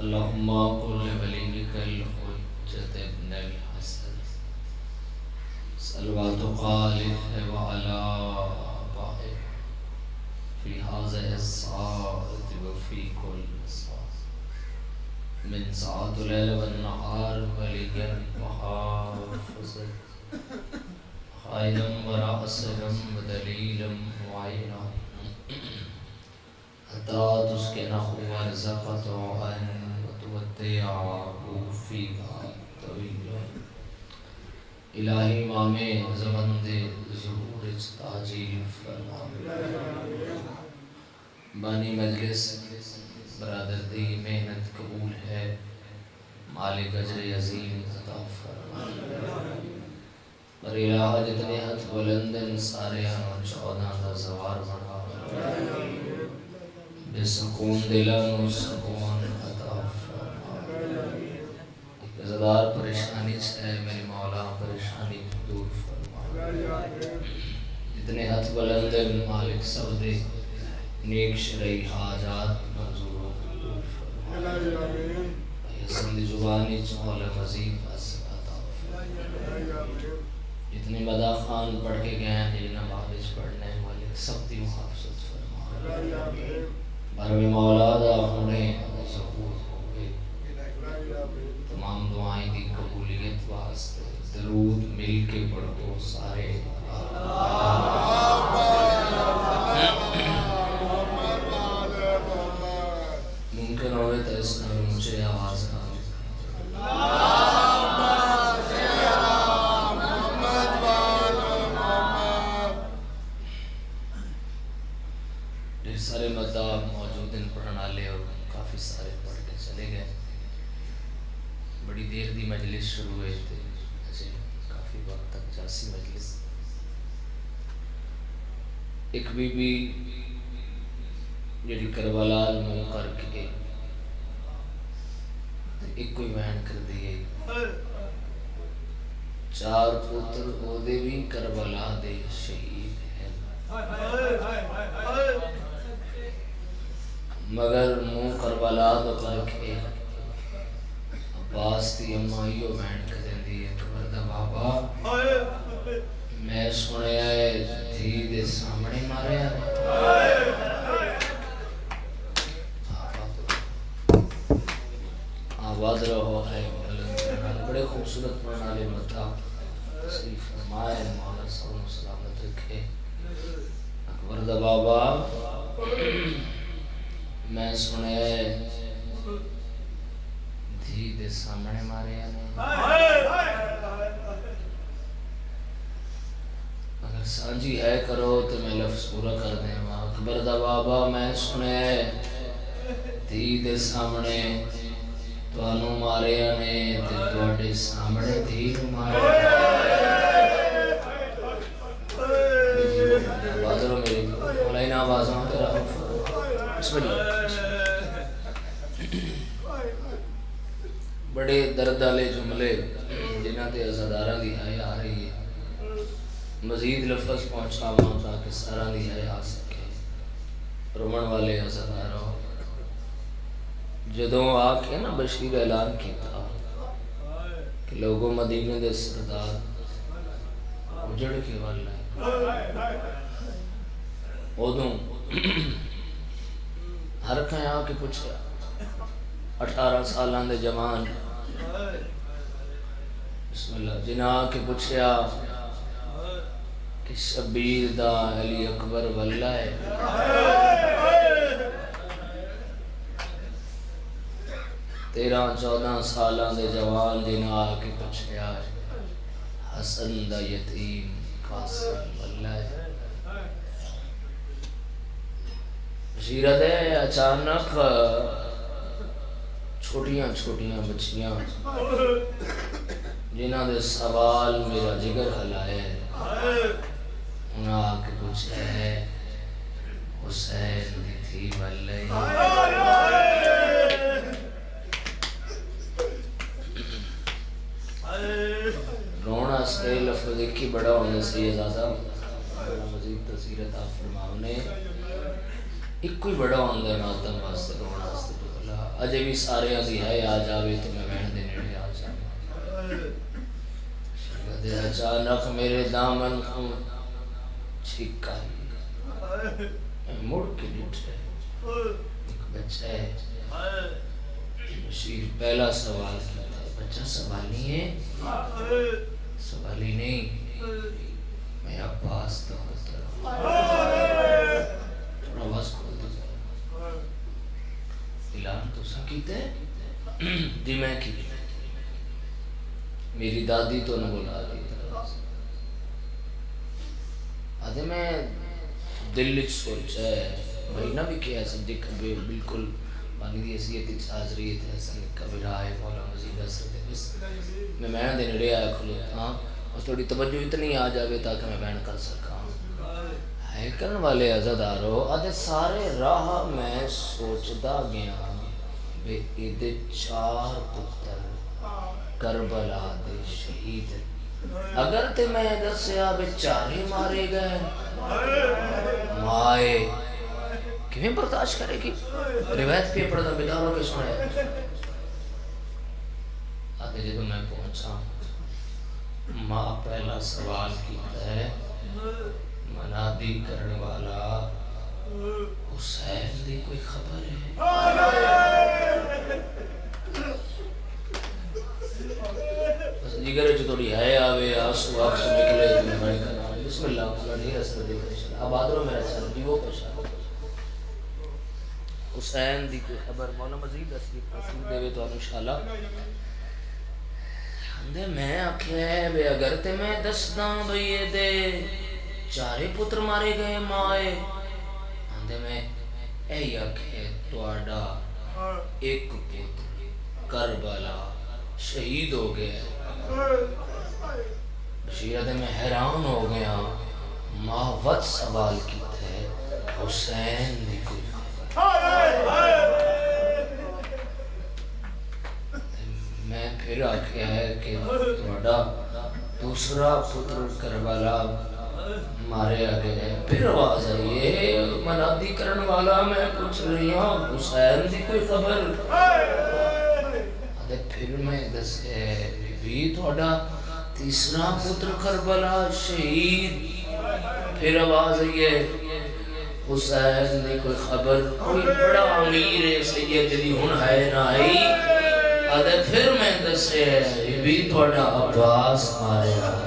اللهم قل لوليك الحجة ابن الحسن صلوات خالق وعلى آبائه في هذه الساعة وفي كل ساعة من ساعات الليل والنهار وليا وحافظا خيرا ورأسا ودليلا وعينا حتى تسكنه ورزقه طوعا وتودعه فيها طويلا الہی امام زمن دے ظہور تاجیل فرما بانی مجلس برادر دی محنت قبول ہے مالک اجر عظیم عطا فرما اور الہ جتنے ہاتھ بلندن سارے ہم 14 دا زوار بڑھا بے سکون دلن سکون عطا فرما زدار پریشانی سے میری مولا پریشانی دور فرما جتنے ہاتھ بلند مالک سب دے نیک شرعی حاجات منظوروں کی دور فرما حسن دی زبانی چمول مزید عطا فرما جتنے مدہ خان پڑھ کے گئے ہیں جنہ بابج پڑھنے مالک سب دی محافظت فرما بروی مولا دا ہونے ظہور ہوئے تمام دعائیں دی قبولیت واسطے درود مل کے پڑھو سارے ممکن ہوئے تو اس میں مجھے آواز ڈھیر سارے مطلب موجود ان پڑھنا لے اور کافی سارے پڑھ کے چلے گئے بڑی دیر دی مجلس شروع ہوئے تھے کافی وقت تک جاسی مجلس ایک بی بی جڑی کربلا منہ کر کے ایک کوئی وین کر دیئے 4 پتر او دے بھی کربلا دے شہید ہیں مگر منہ کربلا دو کر کے عباس دی امائیو بینڈ کر دی اکبر دا بابا میں سنے آئے دھی دے سامنے مارے آئے آباد رہو ہے بڑے خوبصورت پرنالے مدہ تصریف فرمائے مولا صلی اللہ سلامت رکھے اکبر دا بابا میں سنے آئے دھی دے سامنے مارے آنے اگر سانجی ہے کرو تو میں لفظ پورا کر دیں اکبر دا بابا میں سنے دھی دے سامنے تو انو مارے آنے تے توڑے سامنے دھی نو مارے آواز رو میری مولائن آوازوں تیرا بسم اللہ بڑے درد والے جملے جنہ تے عزاداراں دی حیا آ رہی ہے مزید لفظ پہنچاواں تاکہ ساراں دی حیا آ سکے رومن والے عزاداراں جدوں آ کے نا بشیر اعلان کیتا کہ لوگوں مدینے دے سردار اجڑ کے والا ہے ادوں ہر کہیں آ کے پوچھا 18 سالاں دے جوان بسم اللہ جنہاں آ کے پوچھا کہ شبیر دا علی اکبر واللہ ہے 13-14 سالاں دے جوان جنہاں آ کے پوچھا حسن دا یتیم قاسم واللہ ہے بشیرت ہے اچانک چھوٹیاں چھوٹیاں بچیاں جنہاں دے سوال میرا جگر ہلائے انہاں آ کے پوچھا ہے حسین دی تھی واللہ رونا سے لفظ ایک ہی بڑا ہونے سے یہ زیادہ مزید تصویر عطا فرماؤ نے ایک کوئی بڑا ہوندہ ماتم واسطے رونا واسطے جو اللہ اجے بھی سارے دی ہے آ جاوے تو میں بہن دے نیڑے آ جاواں دے اچانک میرے دامن کو چھکا میں مڑ کے ڈٹھے ایک بچہ ہے بشیر پہلا سوال کیا بچہ سوالی ہے سوالی نہیں میں عباس تو ہوتا تھوڑا آواز کھول دیا اعلان تو سکیت ہے جی میں کی میری دادی تو نہ بلا دی آدھے میں دل لچ سوچا ہے مہینہ بھی کیا ہے سب دیکھ بالکل بانی دی حیثیت حاضریت ہے سن کبھی رائے مولا مزید اثر دے بس میں بہن دے نڑے آیا کھلوتا ہاں اور تھوڑی توجہ اتنی آ جاوے تاکہ میں بہن کر سکاں ہے کرن والے عزادارو آدھے سارے راہ میں سوچدا گیا بے ایدے 4 پتر کربلا دے شہید اگر تے میں دسیا بے 4 ہی مارے گئے مائے کیوں برداشت کرے گی روایت پہ پڑھتا بیداروں کے سنے آتے جب میں پہنچا ماں پہلا سوال کیتا ہے منادی کرنے والا حسین دی کوئی خبر ہے بس جگر جو تھوڑی ہے آوے آسو آپس نکلے بسم اللہ نہیں رسل دے اب آدھروں میرا چل دیو پشا حسین دی کوئی خبر مولا مزید اصلی دے تو انشاءاللہ اندے میں آکھے ہے بے اگر تے میں دستاں بھئیے دے 4 پتر مارے گئے مائے اندے میں اے آکھے توڑا ایک پتر کربلا شہید ہو گئے بشیرت میں حیران ہو گیا ماں وقت سوال کی تھے حسین دی کوئی میں پھر آکھیا ہے کہ توڑا دوسرا پتر کربلا مارے آگے ہے پھر آواز آئیے منادی کرن والا میں پوچھ رہی ہوں حسین دی کوئی خبر آدھے پھر میں دسے بھی توڑا تیسرا پتر کربلا شہید پھر آواز آئیے حسین دی کوئی خبر کوئی بڑا امیر سید دی ہن ہے نہ آئی آدھے پھر میں دسے بھی توڑا عباس مارے آگے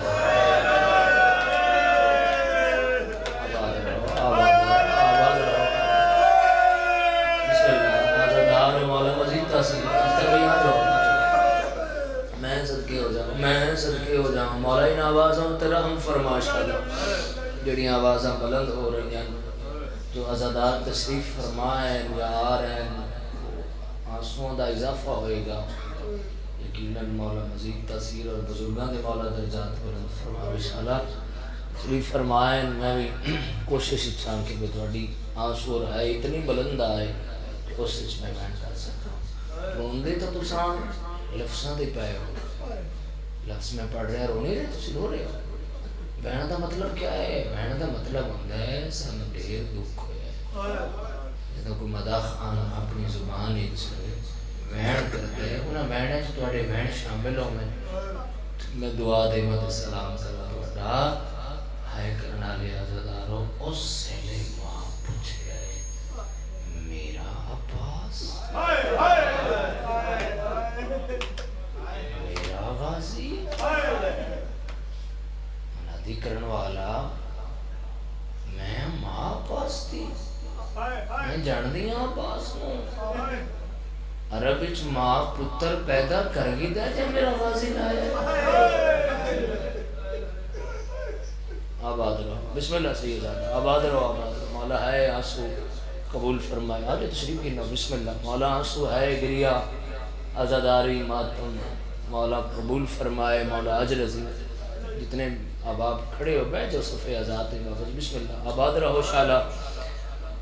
میں صدقے ہو جاؤں مولا ان آوازوں تیرا ہم فرماش کرنا جڑی آوازاں بلند ہو رہی ہیں جو عزادار تشریف فرمائیں یا آ رہے ہیں آنسووں دا اضافہ ہوئے گا یقیناً مولا مزید تاثیر اور بزرگان دے مولا درجات بلند فرمائے انشاءاللہ تشریف فرمائیں میں بھی کوشش اچھان کے بتوڑی آنسو ہے اتنی بلند آئے کوشش میں بیان کر سکتا ہوں روندے تو تسان لفظاں دے پائے ہو لفظ میں پڑھ رہے ہیں رونی رہے تو سلو رہے ہو بہن دا مطلب کیا ہے بہن دا مطلب ہوندہ ہے سن دیر دکھ ہوئے جدو کوئی مداح خان اپنی زبان بہن کرتے ہیں انہاں بہن ہے تو اڑے بہن شامل ہو میں دعا دے مد سلام کرا دوڑا ہائے کرنا لیا زدارو اس سے لے ماں پوچھ گئے میرا عباس میرا غازی منادی کرن والا میں ماں پاس تھی میں جان دیا پاس ہوں عرب اچ ماں پتر پیدا کر گی دے جے میرا غازی لائے آباد رہو بسم اللہ سید آباد رہو مولا ہے آنسو قبول فرمائے آجے تشریف کی نو بسم اللہ مولا آنسو ہے گریا عزاداری ماتم مولا قبول فرمائے مولا عجل عظیم جتنے احباب کھڑے ہو بیٹھ جو صفحے آزاد ہیں بسم اللہ آباد رہو شالا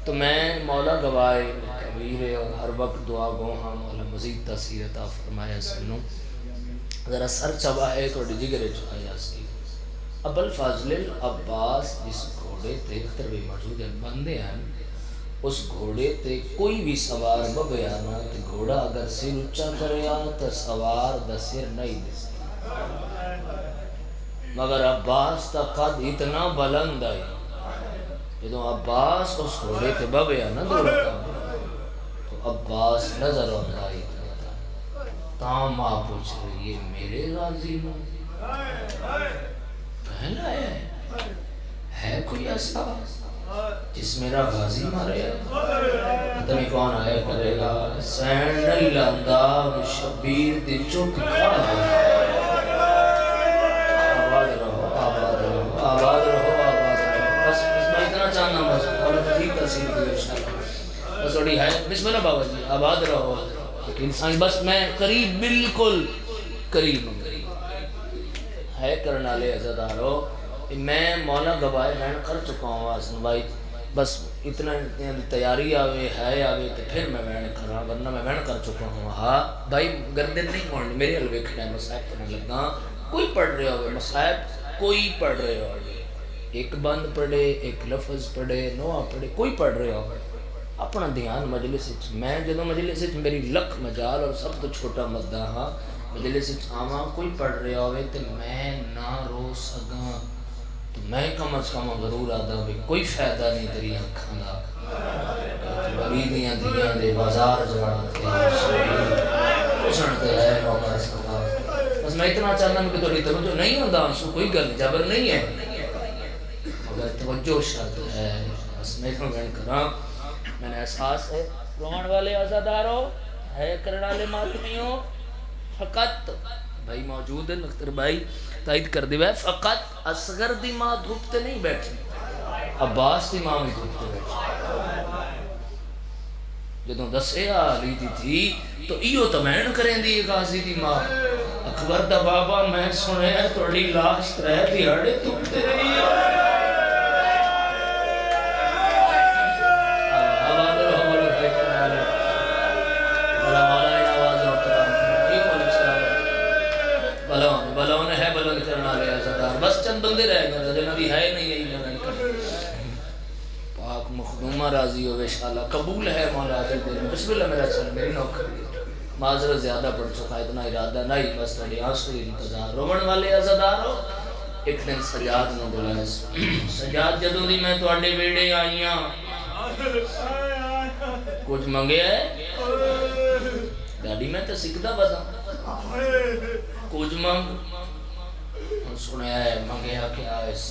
تو میں مولا گوائے کبیر اور ہر وقت دعا گو ہاں مولا مزید تاثیر عطا فرمایا سنو ذرا سر چبا ہے تو جگرے چاہیا سی ابو الفضل العباس جس گھوڑے تے اختر بھی موجود ہیں بندے ہیں اس گھوڑے تے کوئی بھی سوار بگیا نا تے گھوڑا اگر سر اچا کریا تو سوار دا سر نہیں دستا، مگر عباس تا قد اتنا بلند آئی، جدو عباس اس گھوڑے تے بگیا نا دو رکھا تو عباس نظر آئی تاں ماں پوچھ رہی ہے میرے غازی ماں پہلا ہے کوئی ایسا جس میرا غازی مارے پتہ نہیں کون آیا کرے گا سین نہیں لاندہ شبیر دی چوٹ کھا آباد رہو آباد رہو آباد رہو آباد رہو بس میں اتنا چاہنا بس اور ٹھیک تصیب دی انشاءاللہ بس وڑی ہے بسم اللہ بابا جی آباد رہو انسان بس میں قریب بالکل قریب ہے کرنا لے عزدارو میں مولا گواہ رہن کر چکا ہوں آسن بھائی بس اتنا تیاری آوے ہے آوے تو پھر میں وین کرا ورنہ میں وین کر چکا ہوں ہاں بھائی گردن نہیں پڑھنی میرے حلوے کھڑے ہیں مسائب پڑھنے لگا کوئی پڑھ رہے ہوئے مسائب کوئی پڑھ رہے ہوئے ایک بند پڑھے ایک لفظ پڑھے نوع پڑھے کوئی پڑھ رہے ہوئے اپنا دھیان مجلس میں جدو مجلس میری لکھ مجال اور سب تو چھوٹا مدہ ہاں مجلس آواں کوئی پڑھ رہے ہوئے تو میں نہ رو سکاں تو میں کم از کم ضرور آدھا بھی کوئی فائدہ نہیں تیری آنکھاں دا ولیدیاں دیاں دے بازار جانتے سنتے ہے موقع سکا بس میں اتنا چاہتا ہوں کہ تھوڑی توجہ نہیں ہوتا آنسو کوئی گل جبر نہیں ہے مگر توجہ شرط ہے بس میں تو گھن کراں میں نے احساس ہے روان والے عزاداروں ہے کرنا لے ماتمیوں فقط بھائی موجود ہے نختر بھائی تائید کر دے فقط اصغر دی ماں دھوپتے نہیں بیٹھے عباس دی ماں بھی دھوپتے بیٹھے جدوں دسے آلی دی تھی تو ایو تمین کریں دی غازی دی ماں اکبر دا بابا میں سنے توڑی لاش رہ دی ہڑے دھوپتے رہی بلون ہے بلند کرنا لے عزادار بس چند بندے رہ گئے جنبی ہے نہیں یہی لگن کر پاک مخدومہ راضی ہوئے انشاءاللہ قبول ہے مولا عزیز دل بسم اللہ میرا چل میری نوکر معذرت زیادہ پڑھ چکا اتنا ارادہ نہیں بس تھوڑی آنسوئی انتظار رومن والے عزادار ہو ایک دن سجاد نے بولا سجاد جدوں دی میں تواڈے ویڑے آئیاں کچھ منگے ہے ڈاڈی میں تو سکھدا بدا کچھ منگ سنیا ہے منگیا کیا اس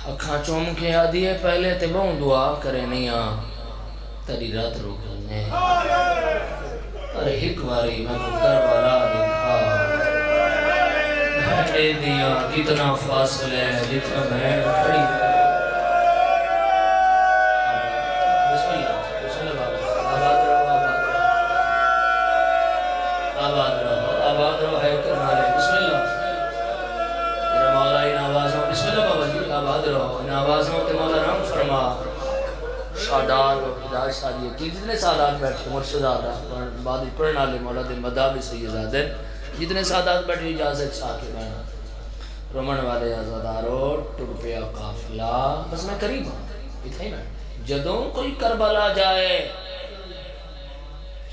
اکھاں چوم کے آدھی ہے پہلے تے بہن دعا کرے نہیں آ تری رات روکنے ارے ایک باری میں کربلا دکھا بھیڑے دیا کتنا فاصل ہے جتنا بھیڑ کھڑی شادار و ہدایت شادی کی جتنے سادات بیٹھے مرشد آدھا بعد پڑھنا لے مولا دے مدہ بھی سید آدھے جتنے سادات بیٹھے اجازت چاہ کے بینا رومن والے آزادارو ٹک پیا قافلہ بس میں قریب ہوں اتنا ہی بیٹھ جدوں کوئی کربلا جائے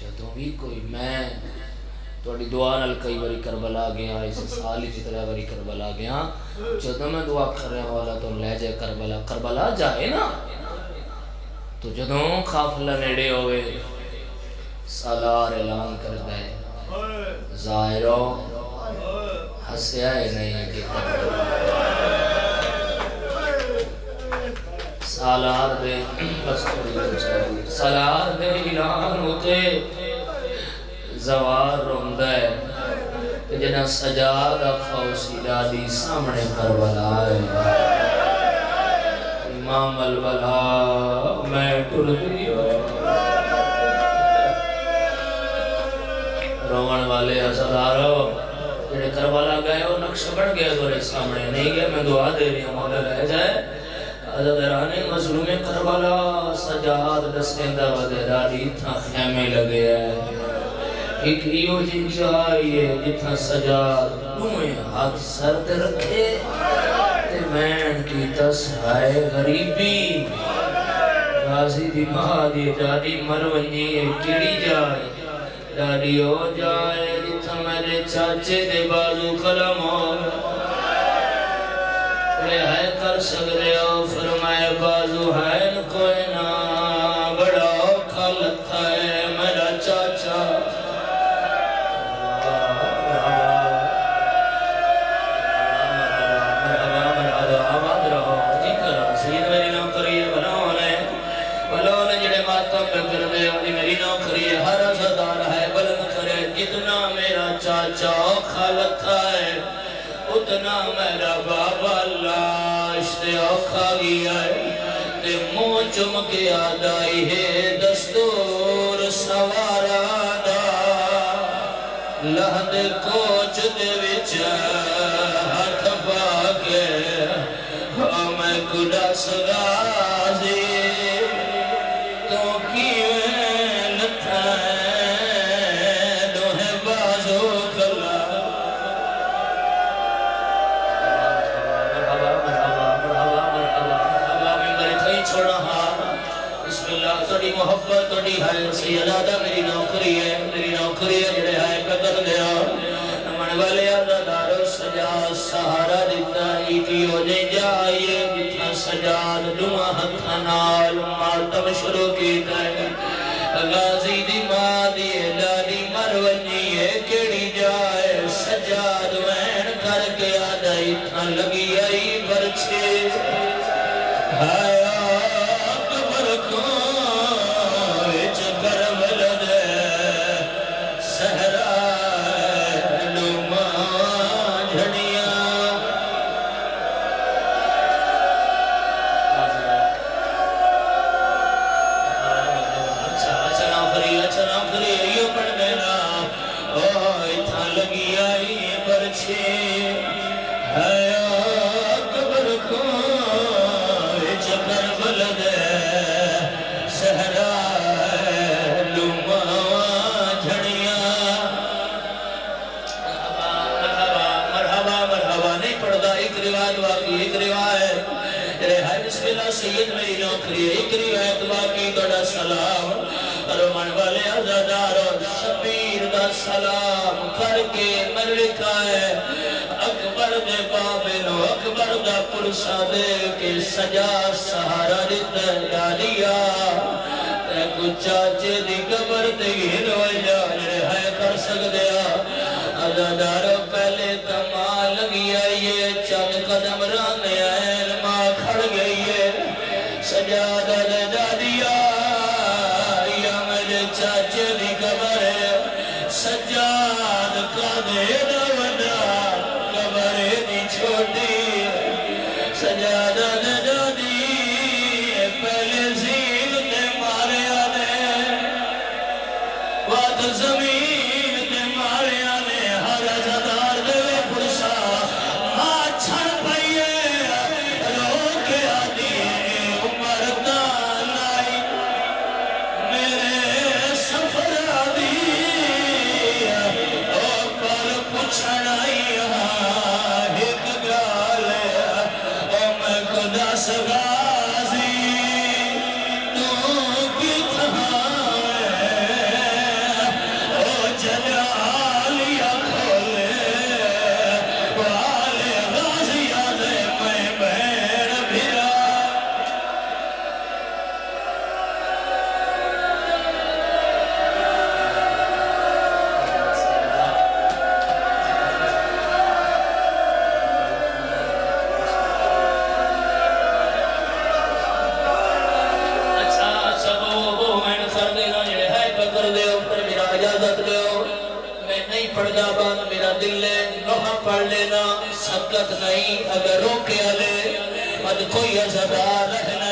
جدوں بھی کوئی میں توڑی دعا نل کئی باری کربلا گیا اس سال ہی طرح باری کربلا گیا جدوں میں دعا کر رہے والا تو لے جائے کربلا جائے نا تو جدوں قافلہ نیڑے ہوئے سالار اعلان کر دے ظاہرو ہسیا ہی نہیں کہ سالار دے سالار دے اعلان ہوتے زوار روندہ ہے جنہ سجاد خوصی دادی سامنے کربلا ہے امام البلا میں ٹر گئی روان والے عزادارو جنہیں کربلا گئے وہ نقش بڑھ گیا دورے سامنے نہیں گیا میں دعا دے رہی ہوں مولا رہ جائے عزادرانے مظلوم کربلا سجاد دسیندہ ودیرہ دیتھا خیمے لگے ہے ایک ایو جن جائیے جتنا سجاد نویں ہاتھ سرد رکھے تے وین کی تسہائے غریبی دی ماں دی دادی مرونی کیڑی جائے دادی ہو جائے جتھا میرے چاچے دے بازو قلم ہو بڑے ہے کر سکتے ہو فرمائے بازو ہے ن کوئی نا بڑا اوکھا لگتا ہے میرا چاچا میری نوکری ہر عزدار ہے بلند کرے جتنا میرا چاچا اوکھا لگتا ہے اتنا میرا بابا لاشتے اوکھا گیا ہے تے منہ چم کے آدائی ہے دستور سوارانا لہد کوچ دے وچ ہاتھ پاکے میں کڑا سگازی محبت توڑی ہے سیدادہ میری نوکری ہے جڑے ہے قدر دیا نمان والے عزادارو سجاد سہارا دیتا ایٹی ہو جائے جائیے جتنا سجاد دعا ہتھانال ماتم شروع کیتا ہے غازی دی ماں دی دادی مرونی ہے کیڑی جائے سجاد وین کر کے آدھا اتنا لگی آئی برچے ہائے سید میری نوکری ایک روایت باقی توڑا سلام رمان والے عزادار اور شبیر دا سلام کر کے مر لکھا ہے اکبر دے بابنو اکبر دا پرسا دے کے سجا سہارا دیتا دالیا کچھ چاچے دی قبر دے گھر وجہ جڑے ہے کر سک دیا عزادارو پہلے تمام لگی آئیے چند قدم رانے آئے ماں کھڑ گئی ہے سجادہ دے دادیا یا میرے چاچے دی قبر ہے سجاد کا دے دوڑا قبر دی چھوٹی سجادہ دے دادی پہلے زین دے مارے آنے وات زمین دے مارے آنے ہر عزدار دے پرسا ماں چھڑ پائیے پڑھ لینا سکت نہیں اگر روکے آلے مد کوئی عزدار رہنا